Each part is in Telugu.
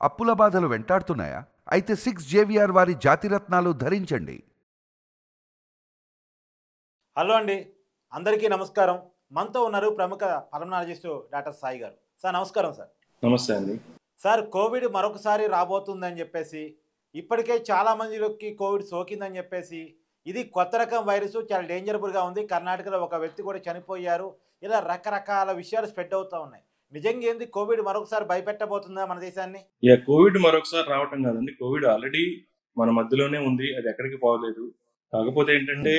అప్పుల బాధలు వెంటాడుతున్నాయా? అయితే 6 JVR వారి జాతిరత్నాలు ధరించండి. హలో అండి, అందరికీ నమస్కారం. మనతో ఉన్నారు ప్రముఖ పల్మనాలజిస్టు డాక్టర్ సాయి గారు. సార్ నమస్కారం సార్. నమస్తే అండి. సార్, కోవిడ్ మరొకసారి రాబోతుందని చెప్పేసి, ఇప్పటికే చాలా మందికి కోవిడ్ సోకిందని చెప్పేసి, ఇది కొత్త రకం వైరస్, చాలా డేంజరబుల్గా ఉంది, కర్ణాటకలో ఒక వ్యక్తి కూడా చనిపోయారు, ఇలా రకరకాల విషయాలు స్ప్రెడ్ అవుతూ ఉన్నాయి. నిజంగా ఏంది, కోవిడ్ మరొకసారి భయపెట్టబోతుందా మన దేశాన్ని? కోవిడ్ మరొకసారి రావటం కాదండి. కోవిడ్ ఆల్రెడీ మన మధ్యలోనే ఉంది, అది ఎక్కడికి పోలేదు. కాకపోతే ఏంటంటే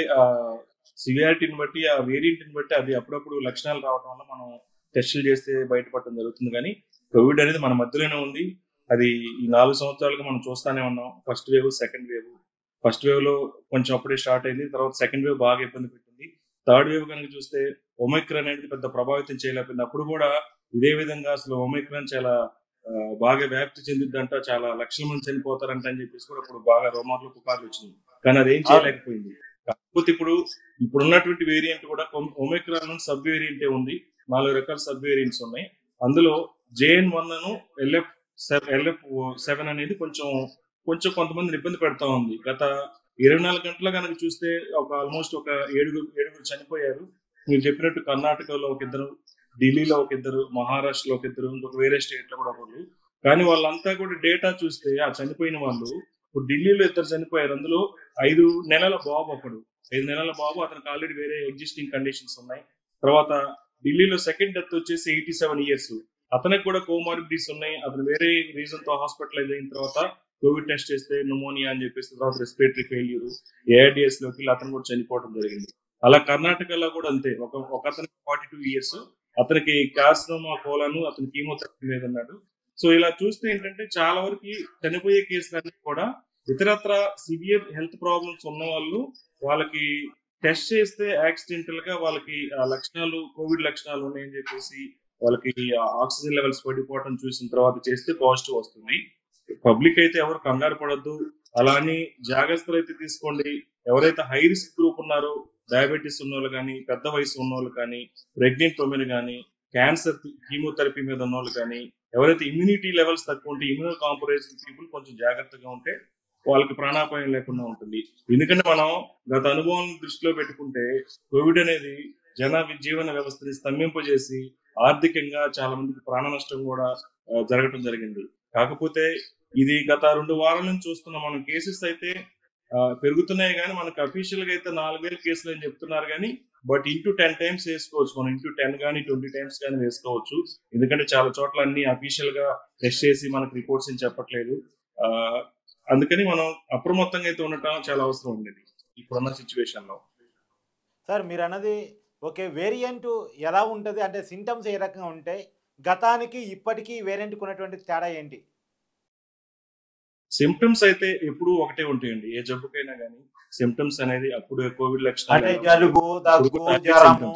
సివియారిటీని బట్టి, ఆ వేరియంట్ని బట్టి అది అప్పుడప్పుడు లక్షణాలు రావడం వల్ల మనం టెస్టులు చేస్తే బయటపడటం జరుగుతుంది. కానీ కోవిడ్ అనేది మన మధ్యలోనే ఉంది. అది ఈ 4 సంవత్సరాలుగా మనం చూస్తానే ఉన్నాం. First wave, second wave. First wave లో కొంచెం అప్పుడే స్టార్ట్ అయింది, తర్వాత సెకండ్ వేవ్ బాగా ఇబ్బంది పెట్టింది. థర్డ్ వేవ్ కనుక చూస్తే ఒమైక్రాన్ అనేది పెద్ద ప్రభావితం చేయలేకపోయింది. అప్పుడు కూడా ఇదే విధంగా అసలు ఒమైక్రాన్ చాలా బాగా వ్యాప్తి చెందిద్దంట, చాలా లక్షల మంది చనిపోతారంట అని చెప్పేసి కూడా ఇప్పుడు బాగా రోమార్లు పుకార్లు వచ్చింది. కానీ అదేం చేయలేకపోయింది. కాకపోతే ఇప్పుడున్నటువంటి వేరియంట్ కూడా ఒమైక్రాన్ సబ్ వేరియంటే ఉంది. 4 రకాల సబ్ వేరియంట్స్ ఉన్నాయి. అందులో JN1 LF7 అనేది కొంచెం కొంతమంది ఇబ్బంది పెడతా ఉంది. గత 24 గంటల కనుక చూస్తే ఆల్మోస్ట్ ఒక ఏడుగురు చనిపోయారు. మీరు చెప్పినట్టు కర్ణాటకలో ఒక ఇద్దరు, ఢిల్లీలో ఒక ఇద్దరు, మహారాష్ట్రలో ఒక ఇద్దరు, ఇంకొక వేరే స్టేట్ లో కూడా ఒకరు. కానీ వాళ్ళంతా కూడా డేటా చూస్తే ఆ చనిపోయిన వాళ్ళు, ఇప్పుడు ఢిల్లీలో 2 చనిపోయారు. అందులో 5 నెలల బాబు ఒకడు, 5 నెలల బాబు, అతనికి ఆల్రెడీ వేరే ఎగ్జిస్టింగ్ కండిషన్స్ ఉన్నాయి. తర్వాత ఢిల్లీలో సెకండ్ డెత్ వచ్చేసి 87 years, అతనికి కూడా కోమార్బిడిటీస్ ఉన్నాయి. అతను వేరే రీజన్ తో హాస్పిటలైజ్ అయిన తర్వాత కోవిడ్ టెస్ట్ చేస్తే న్యూమోనియా అని చెప్పేసి, తర్వాత రెస్పిరేటరీ ఫెయిల్యూర్, ARDS లోకి అతను కూడా చనిపోవడం జరిగింది. అలా కర్ణాటకలో కూడా అంతే. ఒక అతనికి 42 years, అతనికి కార్సినోమా కోలాను, అతను కీమోథెరపీ మీద ఉన్నాడు. సో ఇలా చూస్తే ఏంటంటే చాలా వరకు చనిపోయే కేసులన్నీ కూడా ఇతరత్ర సివియర్ హెల్త్ ప్రాబ్లమ్స్ ఉన్న వాళ్ళకి టెస్ట్ చేస్తే యాక్సిడెంటల్ గా వాళ్ళకి లక్షణాలు, కోవిడ్ లక్షణాలు ఉన్నాయని చెప్పేసి వాళ్ళకి ఆక్సిజన్ లెవెల్స్ పడిపోవడం చూసిన తర్వాత చేస్తే పాజిటివ్ వస్తుంది. పబ్లిక్ అయితే ఎవరు కంగారు పడద్దు, అలా అని జాగ్రత్తలు అయితే తీసుకోండి. ఎవరైతే హై రిస్క్ గ్రూప్ ఉన్నారో, డయాబెటీస్ ఉన్న వాళ్ళు కానీ, పెద్ద వయసు ఉన్న వాళ్ళు కానీ, ప్రెగ్నెంట్ ఉమెన్ కానీ, క్యాన్సర్ కీమోథెరపీ మీద ఉన్న వాళ్ళు కానీ, ఎవరైతే ఇమ్యూనిటీ లెవెల్స్ తక్కువ ఉంటే, ఇమ్యూనో కాంప్రమైజ్డ్ పీపుల్ కొంచెం జాగ్రత్తగా ఉంటే వాళ్ళకి ప్రాణాపాయం లేకుండా ఉంటుంది. ఎందుకంటే మనం గత అనుభవం దృష్టిలో పెట్టుకుంటే కోవిడ్ అనేది జీవన వ్యవస్థని స్తంభింపజేసి ఆర్థికంగా చాలా మందికి ప్రాణ నష్టం కూడా జరగటం జరిగింది. కాకపోతే ఇది గత 2 వారాల నుంచి చూస్తున్న మనం కేసెస్ అయితే పెరుగుతున్నాయి, కానీ మనకు అఫీషియల్ గా అయితే 4,000 కేసులు అని చెప్తున్నారు. కానీ బట్ ఇంటూ 10 times వేసుకోవచ్చు, మనం ఇంటూ 10 కానీ 20 times కానీ వేసుకోవచ్చు. ఎందుకంటే చాలా చోట్ల అన్ని అఫీషియల్ గా టెస్ట్ చేసి మనకు రిపోర్ట్స్ అని చెప్పట్లేదు. అందుకని మనం అప్రమత్తంగా అయితే ఉండటం చాలా అవసరం ఉండేది ఇప్పుడున్న సిచ్యువేషన్ లో. సార్, మీరు అన్నది ఓకే. వేరియంట్ ఎలా ఉంటుంది అంటే సింటమ్స్ ఏ రకంగా ఉంటాయి, గతానికి ఇప్పటికీ వేరియంట్కి ఉన్నటువంటి తేడా ఏంటి? సిమ్టమ్స్ అయితే ఎప్పుడు ఒకటే ఉంటాయండి, ఏ జబ్బుకైనా కానీ. సిమ్టమ్స్ అనేది అప్పుడు కోవిడ్ లక్షణాలు, జలుబు, దగ్గు, జ్వరము,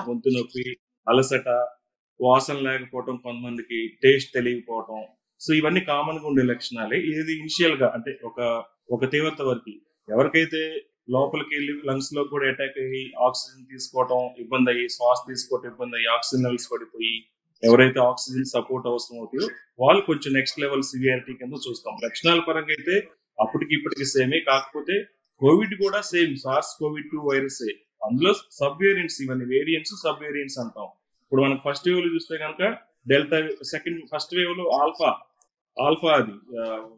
గొంతు నొప్పి, అలసట, వాసన లేకపోవటం, కొంతమందికి టేస్ట్ తెలియకపోవటం. సో ఇవన్నీ కామన్ గా ఉండే లక్షణాలే. ఇది ఇనిషియల్ గా అంటే ఒక తీవ్రత వరకు. ఎవరికైతే లోపలికి వెళ్ళి లంగ్స్ లో కూడా అటాక్ అయ్యి ఆక్సిజన్ తీసుకోవటం ఇబ్బంది అయ్యి, శ్వాస తీసుకోవటం ఇబ్బంది అయ్యి, ఆక్సిజన్ లెవెల్స్ పడిపోయి, ఎవరైతే ఆక్సిజన్ సపోర్ట్ అవసరం అవుతాయో వాళ్ళు కొంచెం నెక్స్ట్ లెవెల్ సివియారిటీ కింద చూస్తాం. లక్షణాల పరంగా అయితే అప్పటికి ఇప్పటికి సేమే. కాకపోతే కోవిడ్ కూడా సేమ్, SARS-CoV-2 వైరస్. అందులో సబ్ వేరియంట్స్, ఇవన్నీ వేరియంట్స్, సబ్ వేరియంట్స్ అంటాం. ఇప్పుడు మనకు ఫస్ట్ వేవ్ లో చూస్తే కనుక డెల్టా, ఫస్ట్ వేవ్ లో ఆల్ఫా అది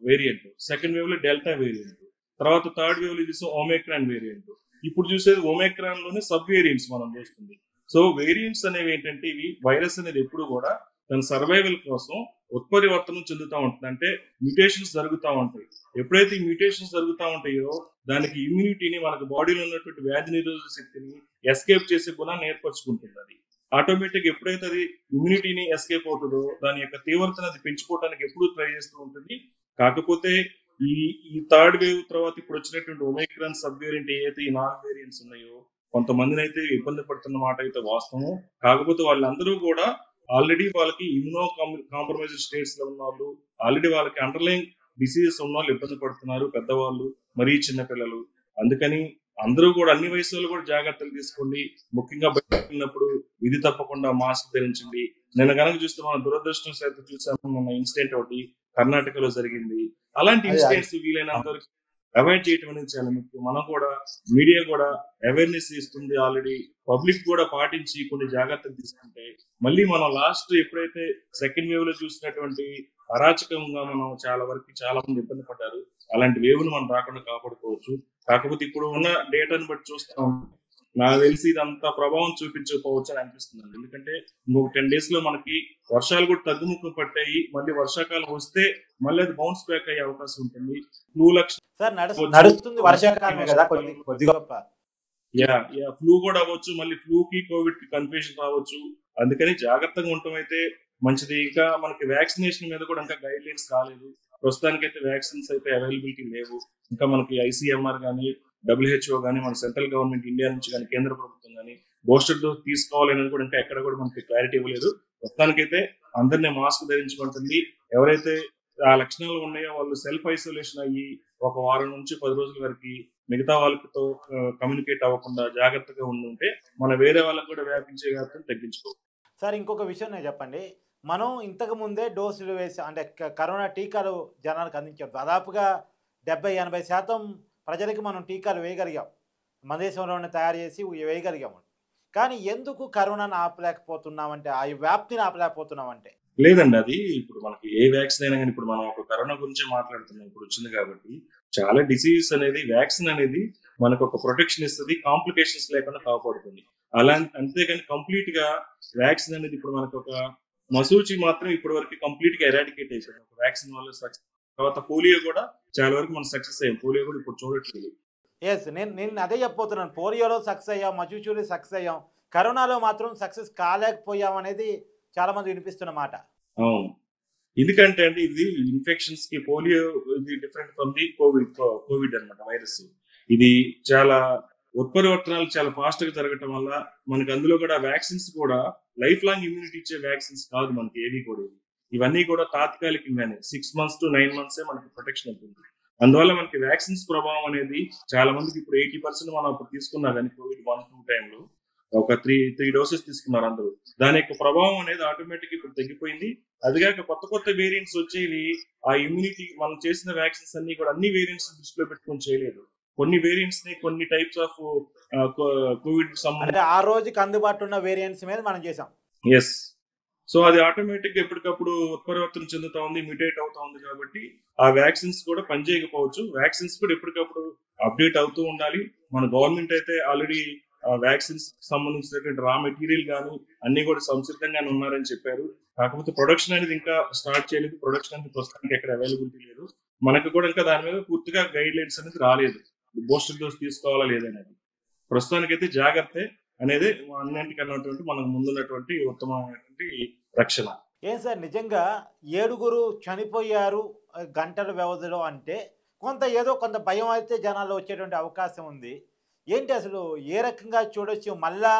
వేరియంట్, సెకండ్ వేవ్ లో డెల్టా వేరియంట్, తర్వాత థర్డ్ వేవ్ లో చూస్తే ఒమైక్రాన్ వేరియంట్. ఇప్పుడు చూసేది ఒమైక్రాన్ లోనే సబ్ వేరియంట్స్ మనం చూస్తుంది. సో వేరియంట్స్ అనేవి ఏంటంటే, ఇవి వైరస్ అనేది ఎప్పుడు కూడా తన సర్వైవల్ కోసం ఉత్పరివర్తనం చెందుతూ ఉంటుంది. అంటే మ్యూటేషన్స్ జరుగుతూ ఉంటాయి. ఎప్పుడైతే ఈ మ్యూటేషన్స్ జరుగుతూ ఉంటాయో దానికి ఇమ్యూనిటీని, మనకు బాడీలో ఉన్నటువంటి వ్యాధి నిరోధక శక్తిని ఎస్కేప్ చేసే గుణాన్ని ఏర్పరచుకుంటుంది. అది ఆటోమేటిక్ ఎప్పుడైతే అది ఇమ్యూనిటీని ఎస్కేప్ అవుతుందో దాని యొక్క తీవ్రతను అది పెంచుకోవడానికి ఎప్పుడు ట్రై చేస్తూ ఉంటుంది. కాకపోతే ఈ థర్డ్ వేవ్ తర్వాత ఇప్పుడు వచ్చినటువంటి ఒమైక్రాన్ సబ్ వేరియంట్ ఏదైతే ఈ 4 వేరియంట్స్ ఉన్నాయో, కొంతమందిని అయితే ఇబ్బంది పడుతున్న మాట అయితే వాస్తవం. కాకపోతే వాళ్ళందరూ కూడా ఆల్రెడీ వాళ్ళకి ఇమ్యూనో కాంప్రమైజ్డ్ స్టేట్స్ లో ఉన్న వాళ్ళు, ఆల్రెడీ వాళ్ళకి అండర్లైన్ డిసీజెస్ ఉన్న వాళ్ళు ఇబ్బంది పడుతున్నారు, పెద్దవాళ్ళు, మరీ చిన్నపిల్లలు. అందుకని అందరూ కూడా అన్ని వయసులో కూడా జాగ్రత్తలు తీసుకోండి. ముఖ్యంగా బయటకు వెళ్ళినప్పుడు విధి తప్పకుండా మాస్క్ ధరించండి. నిన్న కనుక చూస్తే మనం దురదృష్టం చేత చూసాము, మన ఇన్సిడెంట్ ఒకటి కర్ణాటకలో జరిగింది. అలాంటి అదే ఇన్సిడెంట్స్ వీలైనంత వరకు అవాయిడ్ చేయడం అనేది చాలా ముఖ్యం. మనం కూడా మీడియా కూడా అవేర్నెస్ ఇస్తుంది, ఆల్రెడీ పబ్లిక్ కూడా పాటించి కొన్ని జాగ్రత్తలు తీసుకుంటే మళ్ళీ మనం లాస్ట్ ఎప్పుడైతే సెకండ్ వేవ్ లో చూసినటువంటి అరాచకంగా మనం చాలా మంది ఇబ్బంది పడ్డారు. అలాంటి వేవ్ ను మనం రాకుండా కాపాడుకోవచ్చు. కాకపోతే ఇప్పుడు ఉన్న డేటాను బట్టి చూస్తాం, నాకు తెలిసి ఇదంతా ప్రభావం చూపించకపోవచ్చు అని అనిపిస్తుంది. ఎందుకంటే ఇంకొక 10 days లో మనకి వర్షాలు కూడా తగ్గుముఖం పట్టాయి. మళ్ళీ వర్షాకాలం వస్తే మళ్ళీ అది బౌన్స్ బ్యాక్ అయ్యే అవకాశం ఉంటుంది. ఫ్లూ సార్ నడుస్తుంది వర్షాకాలమే కదా కొద్ది గొప్ప. ఫ్లూ కూడా అవ్వచ్చు, మళ్ళీ ఫ్లూ కి కోవిడ్ కి కన్ఫ్యూజన్ రావచ్చు. అందుకని జాగ్రత్తగా ఉండటం అయితే మంచిది. ఇంకా మనకి వ్యాక్సినేషన్ మీద కూడా ఇంకా గైడ్ లైన్స్ రాలేదు. ప్రస్తుతానికైతే వ్యాక్సిన్స్ అయితే అవైలబిలిటీ లేవు. ఇంకా మనకి ICMR కానీ WHO కానీ మన సెంట్రల్ గవర్నమెంట్ ఇండియా నుంచి కానీ కేంద్ర ప్రభుత్వం కానీ బూస్టర్ డోస్ తీసుకోవాలని కూడా ఇంకా ఎక్కడ కూడా మనకి క్లారిటీ ఇవ్వలేదు. ప్రస్తుతానికైతే అందరినీ మాస్క్ ధరించుకుంటుంది. ఎవరైతే ఆ లక్షణాలు ఉన్నాయో వాళ్ళు సెల్ఫ్ ఐసోలేషన్ అయ్యి ఒక వారం నుంచి 10 రోజుల వరకు మిగతా వాళ్ళతో కమ్యూనికేట్ అవ్వకుండా జాగ్రత్తగా ఉంటే మన వేరే వాళ్ళకి కూడా వ్యాపించే వ్యాప్తిని తగ్గించుకోవచ్చు. సార్ ఇంకొక విషయం నేను చెప్పండి, మనం ఇంతకు ముందే డోసులు వేసి అంటే కరోనా టీకాలు జనాలకు అందించాం. దాదాపుగా 70-80% ప్రజలకి మనం టీకాలు వేయగలిగాం, మన దేశంలోనే తయారు చేసి వేయగలిగాము. కానీ ఎందుకు కరోనాను ఆపలేకపోతున్నామంటే, ఆ వ్యాప్తిని ఆపలేకపోతున్నామంటే? లేదండి, అది ఇప్పుడు మనకి ఏ వ్యాక్సిన్ అయినా కానీ ఇప్పుడు మనం ఒక కరోనా గురించి మాట్లాడుతున్నాం, ఇప్పుడు వచ్చింది కాబట్టి చాలా డిసీజ్ అనేది వ్యాక్సిన్ అనేది మనకు ఒక ప్రొటెక్షన్ ఇస్తుంది, కాంప్లికేషన్స్ లేకుండా కాపాడుతుంది. అంతేగాని కంప్లీట్ గా వ్యాక్సిన్ అనేది ఇప్పుడు మనకు ఒక మసూచి మాత్రం ఇప్పటి వరకు కంప్లీట్ గా ఎరాడికేట్ అయిపోయింది ఒక వ్యాక్సిన్ వల్ల. సక్సెస్ తర్వాత పోలియో కూడా చాలా వరకు మనం సక్సెస్ అయ్యాం. పోలియో కూడా ఇప్పుడు చూడట్లేదు. నేను అదే చెప్పబోతున్నాను. పోలియోలో సక్సెస్ అయ్యాం, మసూచిలో సక్సెస్ అయ్యాం, కరోనాలో మాత్రం సక్సెస్ కాలేకపోయాం అనేది చాలా మంది వినిపిస్తున్న మాట. అవును, ఎందుకంటే అంటే ఇది ఇన్ఫెక్షన్స్ కి పోలియో ఇది డిఫరెంట్ ఫ్రమ్ ది కోవిడ్ అన్నమాట వైరస్. ఇది చాలా ఉత్పరివర్తనాలు చాలా ఫాస్ట్ గా జరగటం వల్ల మనకి అందులో కూడా వ్యాక్సిన్స్ కూడా లైఫ్ లాంగ్ ఇమ్యూనిటీ ఇచ్చే వ్యాక్సిన్స్ కాదు మనకి ఏవి కూడా. ఇవన్నీ కూడా తాత్కాలికంగానే 6 months to 9 months మనకి ప్రొటెక్షన్ ఉంటుంది. అందువల్ల మనకి వ్యాక్సిన్స్ ప్రభావం అనేది చాలా మందికి ఇప్పుడు 80% మనం అప్పుడు తీసుకున్నా కానీ కోవిడ్ 1-2 టైంలో ఒక 3 doses తీసుకున్నారు అందరూ. దాని యొక్క ప్రభావం అనేది ఆటోమేటిక్ ఇప్పుడు తగ్గిపోయింది. అదిగాక కొత్త వేరియంట్స్ వచ్చేవి ఆ ఇమ్యూనిటీ మనం చేసిన వ్యాక్సిన్స్ అన్ని కూడా అన్ని వేరియంట్స్ దృష్టిలో పెట్టుకొని చేయలేదు. కొన్ని వేరియంట్స్ ని కొన్ని టైప్స్ ఆఫ్ కోవిడ్ అంటే ఆ రోజుకి అందుబాటులో ఉన్న వేరియంట్స్ మీద మనం చేసాం. ఎస్, సో అది ఆటోమేటిక్ గా ఎప్పటికప్పుడు ఉత్పరివర్తన చెందుతా ఉంది, మ్యూటేట్ అవుతా ఉంది. కాబట్టి ఆ వ్యాక్సిన్స్ కూడా పనిచేయకపోవచ్చు. వ్యాక్సిన్స్ కూడా ఎప్పటికప్పుడు అప్డేట్ అవుతూ ఉండాలి. మన గవర్నమెంట్ అయితే ఆల్రెడీ వ్యాక్సిన్స్ సంబంధించినటువంటి రా మెటీరియల్ కానీ అన్ని కూడా సంసిద్ధంగానే ఉన్నారని చెప్పారు. కాకపోతే ప్రొడక్షన్ అనేది ఇంకా స్టార్ట్ చేయలేదు. ప్రొడక్షన్ అనేది ప్రస్తుతానికి ఎక్కడ అవైలబిలిటీ లేదు. మనకు కూడా ఇంకా దాని మీద పూర్తిగా గైడ్ లైన్స్ అనేది రాలేదు, బూస్టర్ డోస్ తీసుకోవాలా లేదనేది. ప్రస్తుతానికైతే జాగ్రత్త అనేది అన్నింటికన్నా మనకు ముందున్నటువంటి ఉత్తమమైనటువంటి రక్షణ. ఏం సార్ నిజంగా 7 చనిపోయారు గంటల వ్యవధిలో అంటే కొంత భయం అయితే జనాల్లో వచ్చేటువంటి అవకాశం ఉంది. ఏంటి అసలు ఏ రకంగా చూడొచ్చు? మళ్ళా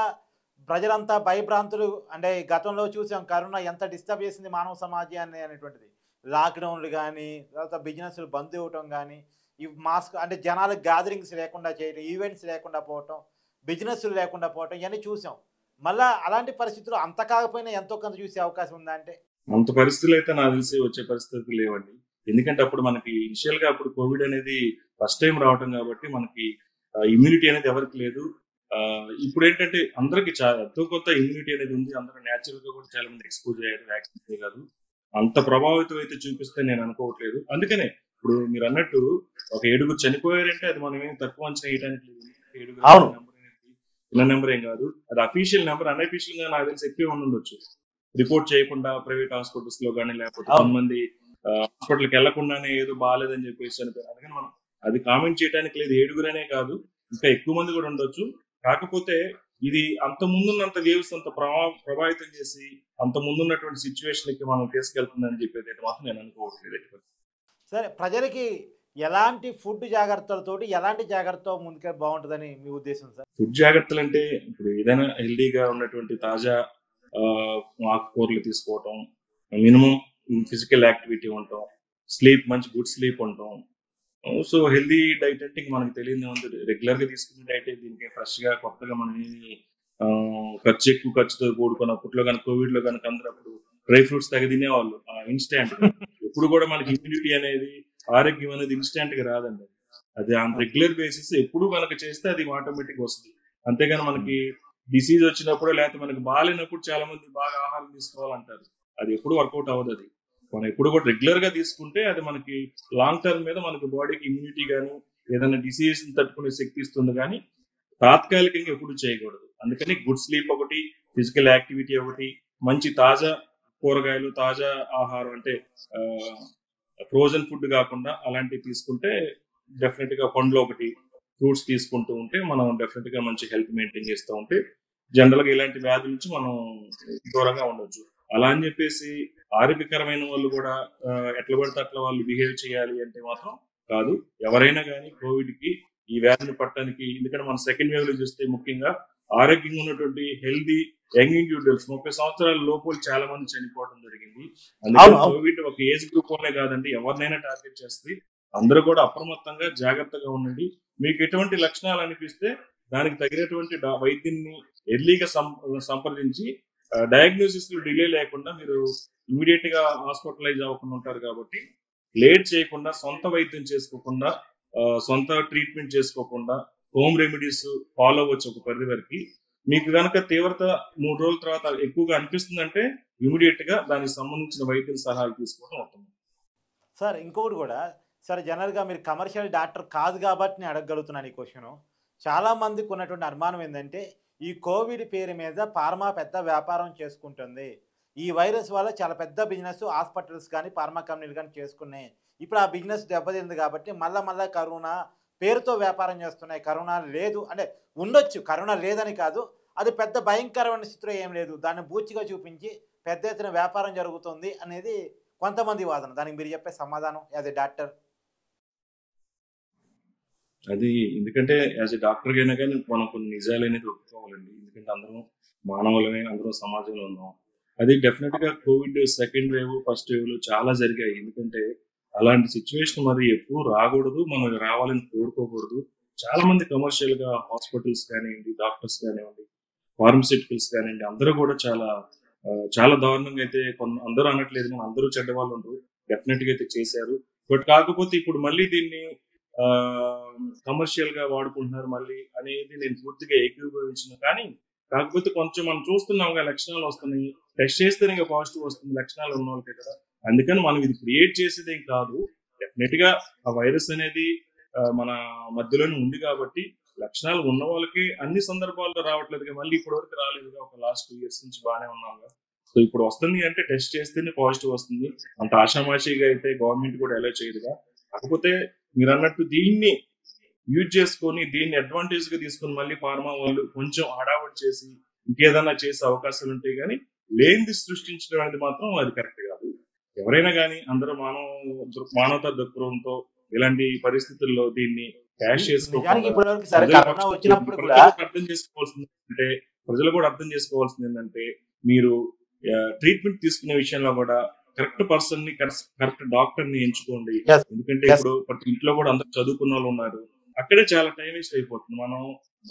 ప్రజలంతా భయభ్రాంతులు అంటే గతంలో చూసాం కరోనా ఎంత డిస్టర్బ్ చేసింది మానవ సమాజాన్ని అనేటువంటిది. లాక్డౌన్లు కానీ, తర్వాత బిజినెస్లు బంద్ ఇవ్వటం కానీ, ఈ మాస్క్ అంటే జనాలకు గ్యాదరింగ్స్ లేకుండా చేయడం, ఈవెంట్స్ లేకుండా పోవటం, బిజినెస్లు లేకుండా పోవటం, ఇవన్నీ చూసాం. మళ్ళా అలాంటి పరిస్థితులు అంత కాకపోయినా ఎంతో కొంత చూసే అవకాశం ఉందా అంటే? అంత పరిస్థితులు అయితే నాకు తెలిసి వచ్చే పరిస్థితులు లేవండి. ఎందుకంటే అప్పుడు మనకి ఇనిషియల్ గా అప్పుడు కోవిడ్ అనేది ఫస్ట్ టైం రావటం కాబట్టి మనకి ఇమ్యూనిటీ అనేది ఎవరికి లేదు. ఇప్పుడు ఏంటంటే అందరికి ఎంతో కొంత ఇమ్యూనిటీ అనేది ఉంది. అందరూ న్యాచురల్ గా కూడా చాలా మంది ఎక్స్పోజ్ అయ్యారు. వ్యాక్సిన్ కాదు అంత ప్రభావితం అయితే చూపిస్తే నేను అనుకోవట్లేదు. అందుకనే ఇప్పుడు మీరు అన్నట్టు ఒక 7 చనిపోయారంటే అది మనం ఏం తక్కువ అంచనా వేయడానికి లేదు. 7 చిన్న నెంబర్ ఏం కాదు, అది అఫీషియల్ నెంబర్. అన్అఫీషియల్ గా నాకు తెలిసి ఎక్కువ ఉండొచ్చు. రిపోర్ట్ చేయకుండా ప్రైవేట్ హాస్పిటల్స్ లో కానీ లేకపోతే కొంతమంది హాస్పిటల్కి వెళ్లకుండానే ఏదో బాగాలేదని చెప్పేసి చనిపోయారు. అందుకని మనం అది కామెంట్ చేయడానికి లేదు. 7 అనే కాదు, ఇంకా ఎక్కువ మంది కూడా ఉండొచ్చు. కాకపోతే ఇది అంత ముందున్నంత వేవ్స్ అంత ప్రభావితం చేసి అంత ముందున్నటువంటి సిచ్యువేషన్ కి మనం తీసుకెళ్తుందని చెప్పేది మాత్రం నేను అనుకోవట్లేదు. సరే, ప్రజలకి ఎలాంటి ఫుడ్ జాగ్రత్తలతోటి ఎలాంటి జాగ్రత్త ముందుకే బాగుంటుందని మీ ఉద్దేశం సార్? ఫుడ్ జాగ్రత్తలు అంటే ఇప్పుడు ఏదైనా హెల్దీగా ఉన్నటువంటి తాజా ఆకుకూరలు తీసుకోవటం, మినిమం ఫిజికల్ యాక్టివిటీ ఉండటం, మంచి గుడ్ స్లీప్ ఉండటం, సో హెల్దీ డైట్ అంటే ఇంక మనకు తెలియదు ఉంది, రెగ్యులర్ గా తీసుకునే డైట్ దీనికి ఫ్రెష్ గా కొత్తగా మనం ఖర్చు ఎక్కువ ఖర్చుతో కూడుకున్న అప్పట్లో కనుక కోవిడ్ లో కనుక అందరూ అప్పుడు డ్రై ఫ్రూట్స్ తగ్గ తినేవాళ్ళు ఇన్స్టాంట్ గా. ఎప్పుడు కూడా మనకి ఇమ్యూనిటీ అనేది, ఆరోగ్యం అనేది ఇన్స్టాంట్ గా రాదండి. అది ఆన్ రెగ్యులర్ బేసిస్ ఎప్పుడు కనుక చేస్తే అది ఆటోమేటిక్ వస్తుంది. అంతేగాని మనకి డిసీజ్ వచ్చినప్పుడు లేకపోతే మనకి బాగాలేనప్పుడు చాలా మంది బాగా ఆహారం తీసుకోవాలంటారు, అది ఎప్పుడు వర్కౌట్ అవ్వదు. అది మనం ఎప్పుడు కూడా రెగ్యులర్ గా తీసుకుంటే అది మనకి లాంగ్ టర్మ్ మీద మనకి బాడీకి ఇమ్యూనిటీ కానీ ఏదైనా డిసీజ్ తట్టుకునే శక్తి ఇస్తుంది, కానీ తాత్కాలికంగా ఎప్పుడు చేయకూడదు. అందుకని గుడ్ స్లీప్ ఒకటి, ఫిజికల్ యాక్టివిటీ ఒకటి, మంచి తాజా కూరగాయలు, తాజా ఆహారం అంటే ఫ్రోజన్ ఫుడ్ కాకుండా అలాంటివి తీసుకుంటే డెఫినెట్ గా పండ్లు ఒకటి, ఫ్రూట్స్ తీసుకుంటూ ఉంటే మనం డెఫినెట్ గా మంచి హెల్త్ మెయింటైన్ చేస్తూ ఉంటే జనరల్ గా ఇలాంటి వ్యాధుల నుంచి మనం దూరంగా ఉండొచ్చు. అలా అని చెప్పేసి ఆరోగ్యకరమైన వాళ్ళు కూడా ఎట్లా పడితే అట్లా వాళ్ళు బిహేవ్ చేయాలి అంటే మాత్రం కాదు. ఎవరైనా కానీ కోవిడ్ కి ఈ వ్యాధిని పట్టడానికి, ఎందుకంటే మనం సెకండ్ వేవ్ లో చూస్తే ముఖ్యంగా ఆరోగ్యంగా ఉన్నటువంటి హెల్దీ యంగ్ ఇండివిజువల్స్ 30 సంవత్సరాల లోపల చాలా మంది చనిపోవడం జరిగింది. అందుకని కోవిడ్ ఒక ఏజ్ గ్రూప్ వల్లే కాదండి, ఎవరినైనా టార్గెట్ చేస్తుంది. అందరూ కూడా అప్రమత్తంగా జాగ్రత్తగా ఉండండి. మీకు ఎటువంటి లక్షణాలు అనిపిస్తే దానికి తగినటువంటి వైద్యుని ఎర్లీగా సంప్రదించి డయాగ్నోసిస్ డిలే లేకుండా మీరు ఇమీడియట్ గా హాస్పిటలైజ్ అవ్వకుండా ఉంటారు. కాబట్టి లేట్ చేయకుండా, సొంత వైద్యం చేసుకోకుండా, సొంత ట్రీట్మెంట్ చేసుకోకుండా హోమ్ రెమెడీస్ ఫాలో అవ్వచ్చు ఒక పరిధి వరకు. మీకు కనుక తీవ్రత 3 రోజుల తర్వాత ఎక్కువగా అనిపిస్తుందంటే ఇమీడియట్ గా దానికి సంబంధించిన వైద్యుల సలహాలు తీసుకోవడం అవుతుంది. సార్ ఇంకొకటి కూడా సార్, జనరల్గా మీరు కమర్షియల్ డాక్టర్ కాదు కాబట్టి నేను అడగగలుగుతున్నాను ఈ క్వశ్చను. చాలామందికి ఉన్నటువంటి అనుమానం ఏంటంటే ఈ కోవిడ్ పేరు మీద ఫార్మా పెద్ద వ్యాపారం చేసుకుంటుంది, ఈ వైరస్ వల్ల చాలా పెద్ద బిజినెస్ హాస్పిటల్స్ కానీ ఫార్మా కంపెనీలు కానీ చేసుకున్నాయి. ఇప్పుడు ఆ బిజినెస్ దెబ్బతింది కాబట్టి మళ్ళా కరోనా పేరుతో వ్యాపారం చేస్తున్నాయి. కరోనా లేదు అంటే ఉండొచ్చు, కరోనా లేదని కాదు, అది పెద్ద భయంకరమైన స్థితిలో ఏం లేదు, దాన్ని బూచిగా చూపించి పెద్ద ఎత్తున వ్యాపారం జరుగుతుంది అనేది కొంతమంది వాదన. దానికి మీరు చెప్పే సమాధానం యాజ్ ఎ డాక్టర్? అది ఎందుకంటే యాజ్ ఎ డాక్టర్ అయినా కానీ మనం కొన్ని నిజాలు అనేది ఒప్పుకోవాలండి. ఎందుకంటే అందరం మానవులమే, అందరం సమాజంలో ఉన్నాం. అది డెఫినెట్ గా Covid second wave, first wave లో చాలా జరిగాయి. ఎందుకంటే అలాంటి సిచ్యువేషన్ మరి ఎప్పుడు రాకూడదు, మనం రావాలని కోరుకోకూడదు. చాలా మంది కమర్షియల్ గా హాస్పిటల్స్ కానివ్వండి, డాక్టర్స్ కానివ్వండి, ఫార్మస్యూటికల్స్ కానివ్వండి, అందరూ కూడా చాలా దారుణంగా అయితే అందరూ అనట్లేదు, మనం అందరూ చెడ్డవాళ్ళు ఉండరు, డెఫినెట్ గా అయితే చేశారు. బట్ కాకపోతే ఇప్పుడు మళ్ళీ దీన్ని కమర్షియల్ గా వాడుకుంటున్నారు మళ్ళీ అనేది నేను పూర్తిగా ఏకీభవించిన. కానీ కాకపోతే కొంచెం మనం చూస్తున్నాం లక్షణాలు వస్తున్నాయి, టెస్ట్ చేస్తే ఇంకా పాజిటివ్ వస్తుంది లక్షణాలు ఉన్న వాళ్ళకే కదా. అందుకని మనం ఇది క్రియేట్ చేసేదేం కాదు. డెఫినెట్ గా ఆ వైరస్ అనేది మన మధ్యలోనే ఉంది కాబట్టి లక్షణాలు ఉన్న వాళ్ళకి అన్ని సందర్భాల్లో రావట్లేదు, మళ్ళీ ఇప్పటి వరకు రాలేదుగా, ఒక లాస్ట్ 2 years నుంచి బాగానే ఉన్నాం. సో ఇప్పుడు వస్తుంది అంటే టెస్ట్ చేస్తేనే పాజిటివ్ వస్తుంది. అంత ఆషామాషిగా అయితే గవర్నమెంట్ కూడా ఎలా చేయదుగా. కాకపోతే మీరు అన్నట్టు దీన్ని యూజ్ చేసుకొని, దీన్ని అడ్వాంటేజ్ గా తీసుకొని మళ్ళీ ఫార్మా వాళ్ళు కొంచెం హడావుడి చేసి ఇంకేదన్నా చేసే అవకాశాలు ఉంటాయి. కానీ లేనిది సృష్టించడం అనేది మాత్రం అది కరెక్ట్ కాదు. ఎవరైనా కానీ అందరూ మానవతా దృక్పథంతో ఇలాంటి పరిస్థితుల్లో దీన్ని క్యాష్ చేసుకోవాలి. ప్రజలు కూడా అర్థం చేసుకోవాల్సింది ఏంటంటే మీరు ట్రీట్మెంట్ తీసుకునే విషయంలో కూడా కరెక్ట్ పర్సన్ ని, కరెక్ట్ డాక్టర్ ని ఎంచుకోండి. ఎందుకంటే ఇప్పుడు ప్రతి ఇంట్లో కూడా అందరు చదువుకున్న వాళ్ళు ఉన్నారు, అక్కడే చాలా టైం వేస్ట్ అయిపోతుంది. మనం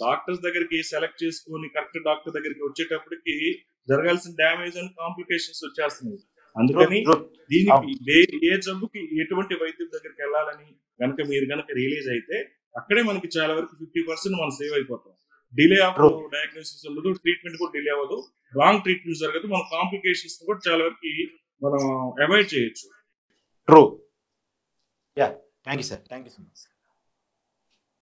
డాక్టర్స్ దగ్గరికి సెలెక్ట్ చేసుకుని కరెక్ట్ డాక్టర్ దగ్గరికి వచ్చేటప్పటికి జరగాల్సిన డ్యామేజ్ అండ్ కాంప్లికేషన్స్ వచ్చేస్తున్నాయి. అందుకని దీనికి ఏ జబ్బుకి ఎటువంటి వైద్యుల దగ్గరికి వెళ్ళాలని మీరు కనుక రియలైజ్ అయితే అక్కడే మనకి చాలా వరకు 50% మనం సేవ్ అయిపోతాం. డిలే ఆఫ్ డయాగ్నోసిస్ ఉండదు, ట్రీట్మెంట్ కూడా డిలే అవ్వదు, రాంగ్ ట్రీట్మెంట్ జరగదు, మన కాంప్లికేషన్స్ కూడా చాలా వరకు మనం అవాయిడ్ చేయొచ్చు. True. Yeah, thank you sir, thank you so much.